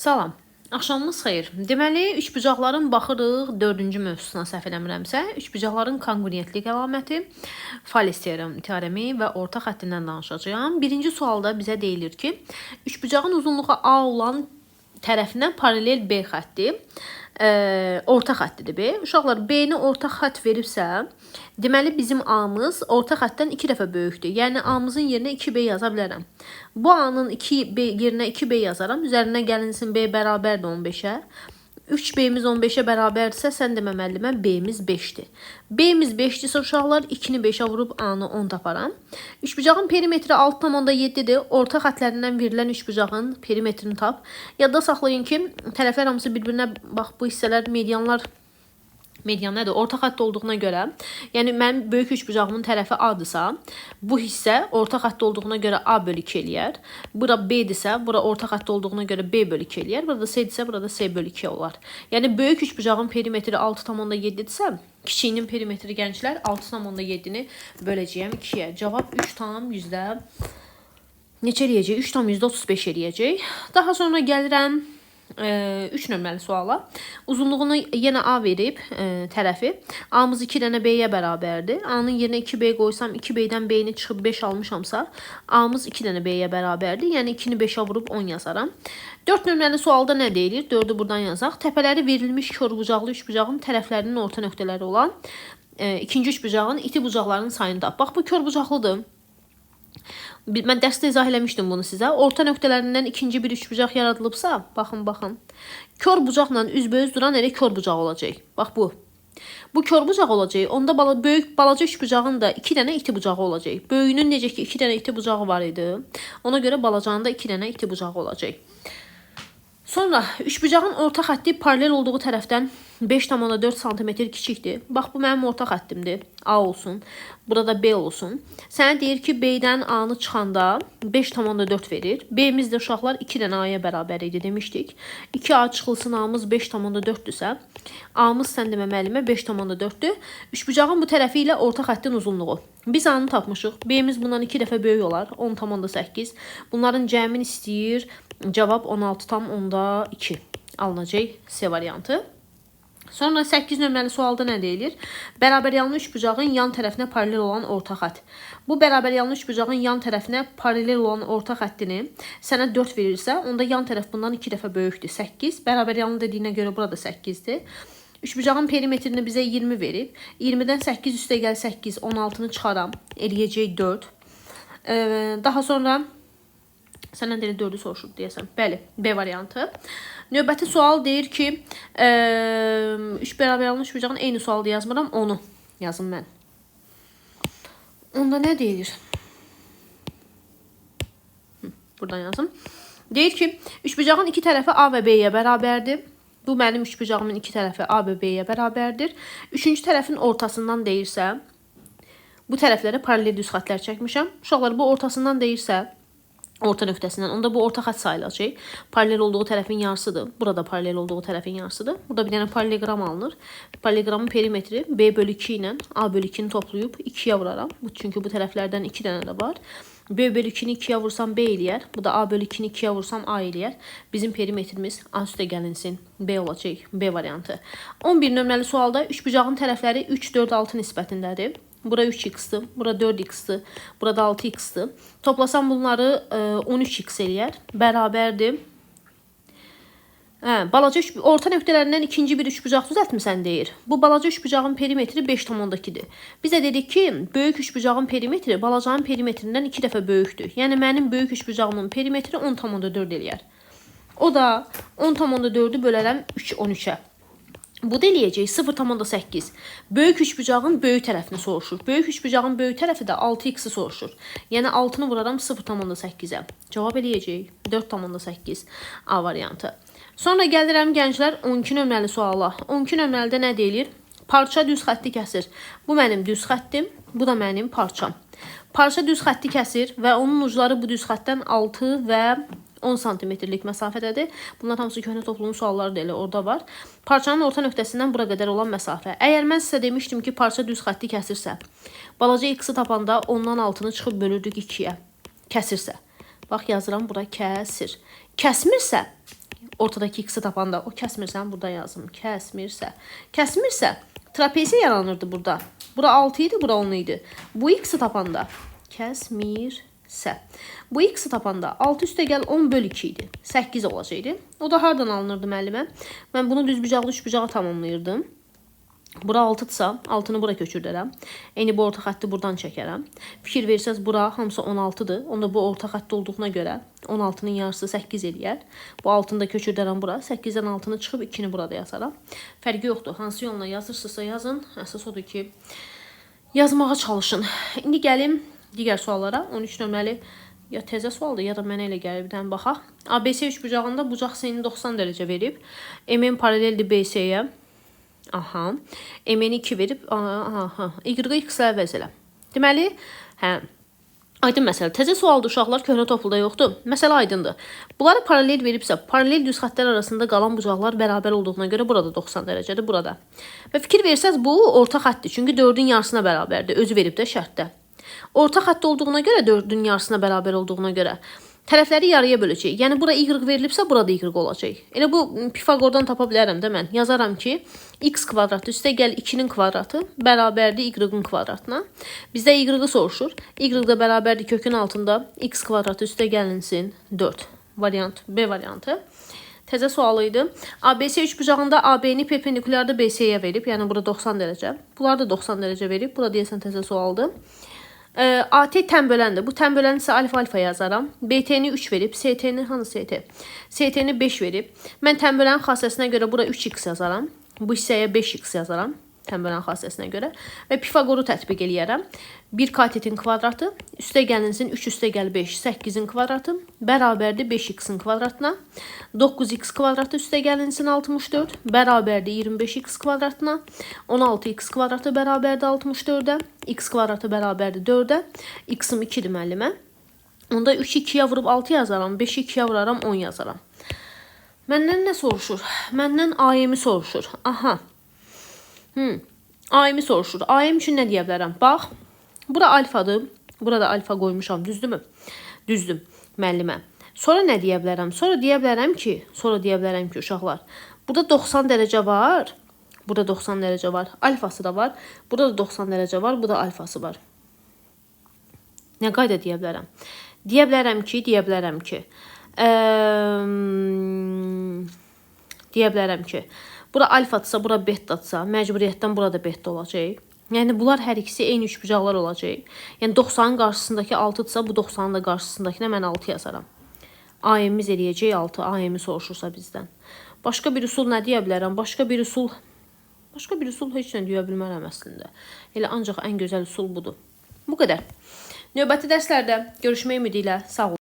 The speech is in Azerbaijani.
Salam. Axşamınız xeyir. Deməli, üçbucaqların baxırıq 4-cü mövzusuna səhv eləmirəmsə, üçbucaqların konqruentlik əlaməti, Fales teoremi və orta xəttindən danışacağam. Birinci sualda bizə deyilir ki, üçbucağın uzunluğu A olan tərəfinə paralel B xətti orta xəttidir B. Uşaqlar, B-ni orta xətt veribsə, deməli bizim A-mız orta xəttdən 2 dəfə böyükdür. Yəni A-mızın yerinə 2B yaza bilərəm. Bu A-nın yerinə 2B yazaram. Üzərinə gəlinsin B bərabərdir 15-ə. 3B-miz 15-ə bərabərdirsə, sən demə müəllimə B-miz 5-dir. B-miz 5-dirsə uşaqlar 2-ni 5-ə vurub A-nı 10 taparam. Üçbucağın perimetri 6,7-dir. Orta xətlərindən verilən üçbucağın perimetrini tap. Yadda saxlayın ki, tərəflər hamısı bir-birinə, bax bu hissələr median nədir? Orta xətt olduğuna görə, yəni mənim böyük üçbucağımın tərəfi A-dırsa, bu hissə orta xətt olduğuna görə A bölü 2 eləyər. Bura B-dirsə, bura orta xətt olduğuna görə B bölü 2 eləyər. Burada C-dirsə, burada C bölü 2 olar. Yəni böyük üçbucağın perimetri 6,7-dirsə, kiçiyinin perimetri gənclər 6,7-ni böləcəyəm 2-yə. Cavab 3,100-də neçə eləyəcək? 3,35 eləyəcək. Daha sonra gəlirəm 3 nömrəli suala. Uzunluğunu yenə A verib tərəfi. A-mız 2 dənə B-yə bərabərdir. A-nın yerinə 2B qoysam, 2B-dən B-ni çıxıb 5 almışamsa, A-mız 2 dənə B-yə bərabərdir. Yəni 2-ni 5-ə vurub 10 yazaram. 4 nömrəli sualda nə deyilir? 4-ü buradan yazaq. Təpələri verilmiş körbucaqlı üçbucağın tərəflərinin orta nöqtələri olan ikinci üçbucağın iti bucaqlarının sayını tap. Bax, bu körbucaqlıdır. Mən dərsdə izah eləmişdim bunu sizə. Orta nöqtələrindən ikinci bir üçbucaq yaradılıbsa, baxın. Kör bucaqla üzbəüz duran elə kör bucaq olacaq. Bax bu. Bu kör bucaq olacaq. Onda böyük balaca üçbucağın da 2 dənə iti bucağı olacaq. Böyüyünün necə ki 2 dənə iti bucağı var idi. Ona görə balacanın da 2 dənə iti bucağı olacaq. Sonra üçbucağın orta xətti paralel olduğu tərəfdən 5,4 cm kiçikdir. Bax, bu mənim orta xəttimdir. A olsun. Burada B olsun. Sənə deyir ki, B-dən A-nı çıxanda 5,4 verir. B-miz də uşaqlar 2 dənə A-ya bərabər idi demişdik. 2A çıxılsın A-mız 5,4-dürsə, A-mız sən demə müəllimə 5,4-dür. Üçbucağın bu tərəfi ilə orta xəttin uzunluğu. Biz A-nı tapmışıq. B-miz bundan 2 dəfə böyük olar. 10,8. Bunların cəmini istəyir. Cavab 16,2 alınacaq C variantı. Sonra 8 nömrəli sualda nə deyilir? Bərabəryanlı üçbucağın yan tərəfinə paralel olan orta xətt. Bu bərabəryanlı üçbucağın yan tərəfinə paralel olan orta xəttini sənə 4 verirsə, onda yan tərəf bundan 2 dəfə böyükdür. 8. Bərabəryanlı dediyinə görə burada 8-dir. Üçbucağın perimetrini bizə 20 verib. 20-dən 8 üstə gəl 8, 16-nı çıxaram. Eləyəcək 4. Daha sonra səndən deyir 4-ü soruşur deyəsən. Bəli, B variantı. Növbəti sual deyir ki, 3 bərabəryanlı üçbucağın eyni sualda yazmıram, onu yazım mən. Onda nə deyilir? Buradan yazım. Deyir ki, üçbucağın iki tərəfi A və B-yə bərabərdir. Bu mənim üçbucağımın iki tərəfi A və B-yə bərabərdir. Üçüncü tərəfin ortasından deyirsə, bu tərəflərə paralel düz xətlər çəkmişəm. Uşaqlar, bu ortasından deyirsə, orta nöqtəsindən, onda bu orta xətt sayılacaq. Paralel olduğu tərəfin yarısıdır. Burada paralel olduğu tərəfin yarısıdır. Burada bir dənə paraleloqram alınır. Paraleloqramın perimetri B bölü 2 ilə A bölü 2-ni toplayıb 2-yə vuraram. Çünki bu tərəflərdən 2 dənə də var. B bölü 2-ni 2-yə vursam B eləyər. Bu da A bölü 2-ni 2-yə vursam A eləyər. Bizim perimetrimiz A üstə gəlinsin. B olacaq. B variantı. 11 nömrəli sualda üçbucağın tərəfləri 3, 4, 6 nisbətindədir. Bura 3x-dır, bura 4x-dir, burada 6x-dır. Toplasam bunları 13x eləyər, bərabərdir. Orta nöqtələrindən ikinci bir üçbucaq düzəltmisən deyir. Bu balaca üçbucağın perimetri 5,2-dir. Bizə dedik ki, böyük üçbucağın perimetri balacanın perimetrindən 2 dəfə böyükdür. Yəni mənim böyük üçbucağımın perimetri 10,4 eləyər. O da 10,4-ü bölərəm 13-ə. Bu da eləyəcək 0,8. Böyük üçbucağın böyük tərəfini soruşur. Böyük üçbucağın böyük tərəfi də 6x-i soruşur. Yəni 6-nı vuraram 0,8-ə. Cavab eləyəcək 4,8 A variantı. Sonra gəlirəm gənclər 12 nömrəli suala. 12 nömrəlidə nə deyilir? Parça düz xətti kəsir. Bu mənim düz xəttim, bu da mənim parçam. Parça düz xətti kəsir və onun ucları bu düz xəttdən 6 və 10 cm-lik məsafədədir. Bunlar hamısı köhnə toplumun sualları da elə orada var. Parçanın orta nöqtəsindən bura qədər olan məsafə. Əgər mən sizə demişdim ki, parça düz xətti kəsirsə, balaca x-i tapanda ondan 6-nı çıxıb bölürdük 2-yə. Kəsirsə. Bax, yazıram bura kəsir. Kəsmirsə, ortadakı x-i tapanda. O kəsmirsən, burada yazım. Kəsmirsə, trapesiya yaranırdı burada. Bura 6 idi, bura 10 idi. Bu x-i tapanda kəsmirsə. Bu x-i tapanda 6 üstəgəl 10 bölü 2 idi. 8 olacaqdı. O da hardan alınırdı müəllimə? Mən bunu düzbucaqlı üçbucağa tamamlayırdım. Bura 6-dırsa, 6-nı bura köçürdərəm. Eyni bu orta xətti buradan çəkərəm. Fikir versəz, bura hamısı 16-dır. Onda bu orta xətti olduğuna görə 16-nın yarısı 8 eləyər. Bu 6-nı da köçürdərəm bura. 8-dən 6-nı çıxıb 2-ni burada yazaram. Fərqi yoxdur. Hansı yolla yazırsınızsa yazın. Əsas odur ki, yazmağa çalışın. İndi gəlim digər suallara. 13 nömrəli ya təzə sualdır, ya da mənə elə gəlir. Bir dənə baxaq. ABC üçbucağında bucaq seni 90 dərəcə verib. MN paraleldir BC-yə. Aha. MN 2 verib. Aha. Y-i x-lə əvəz elə. Deməli, aydın məsələ. Təzə sualdır uşaqlar, köhnə topluda yoxdur. Məsələ aydındır. Bunları paralel veribsə, paralel düz xəttlər arasında qalan bucaqlar bərabər olduğuna görə burada 90 dərəcədir, burada. Və fikir versəz, bu orta xəttdir. Çünki 4-ün yarısına bərabərdir. Özü verib də şərtdə. Orta xətt olduğuna görə, 4-ün yarısına bərabər olduğuna görə tərəfləri yarıya böləcək. Yəni, bura y verilibsə, burada y olacaq. Elə bu Pifagordan tapa bilərəm də mən. Yazaram ki, x kvadratı üstə gəl 2-nin kvadratı bərabərdir y-ın kvadratına. Bizdə y-ı soruşur. Y da bərabərdir kökün altında x kvadratı üstə gəlinsin 4. Variant, B variantı. Təzə sualı idi. ABC üçbucağında AB-ni perpendikulyarda BC-yə verib. Yəni, burada 90 dərəcə. Bunlar da 90 dərəcə verib. Burada deyəsən təzə sualdır. AT tən böləndir. Bu tən bölən isə alfa yazaram. BT-ni 3 verib. ST-ni hanı ST? ST-ni 5 verib. Mən tən bölən xassəsinə görə bura 3x yazaram. Bu hissəyə 5x yazaram. Tən bölən xassəsinə görə. Və Pifagoru tətbiq eləyərəm. 1 katetin kvadratı üstə gəlinsin 3 üstə gəl 5. 8-in kvadratı bərabərdir 5x-in kvadratına. 9x kvadratı üstə gəlinsin 64. Bərabərdir 25x kvadratına. 16x kvadratı bərabərdir 64-ə. X kvadratı bərabərdir 4-ə. X-im 2-dir müəllimə. Onda 3-ü 2-yə vurub 6 yazaram. 5-i 2-yə vuraram 10 yazaram. Məndən nə soruşur? Məndən AM-i soruşur. Aha. AM-i soruşur. AM üçün nə deyə bilərəm? Bax, bura alfadır. Burada alfa qoymuşam. Düzdürmü? Düzdür müəllimə. Sonra nə deyə bilərəm? Sonra deyə bilərəm ki, uşaqlar, burada 90 dərəcə var. Burada 90 dərəcə var. Alfası da var. Burada da 90 dərəcə var. Burada alfası var. Nə qayda deyə bilərəm? Deyə bilərəm ki, bura alfadırsa, bura betadırsa, məcburiyyətdən burada beta olacaq. Yəni, bunlar hər ikisi eyni üçbucaqlar olacaq. Yəni, 90-ın qarşısındakı 6-dırsa, bu 90-ın da qarşısındakına mən 6 yazaram. AM-imiz eləyəcək 6, AM-i soruşursa bizdən. Başqa bir üsul nə deyə bilərəm? Başqa bir üsul heç nə deyə bilmərəm əslində. Elə ancaq ən gözəl üsul budur. Bu qədər. Növbəti dərslərdə görüşmək ümidi ilə sağ olun.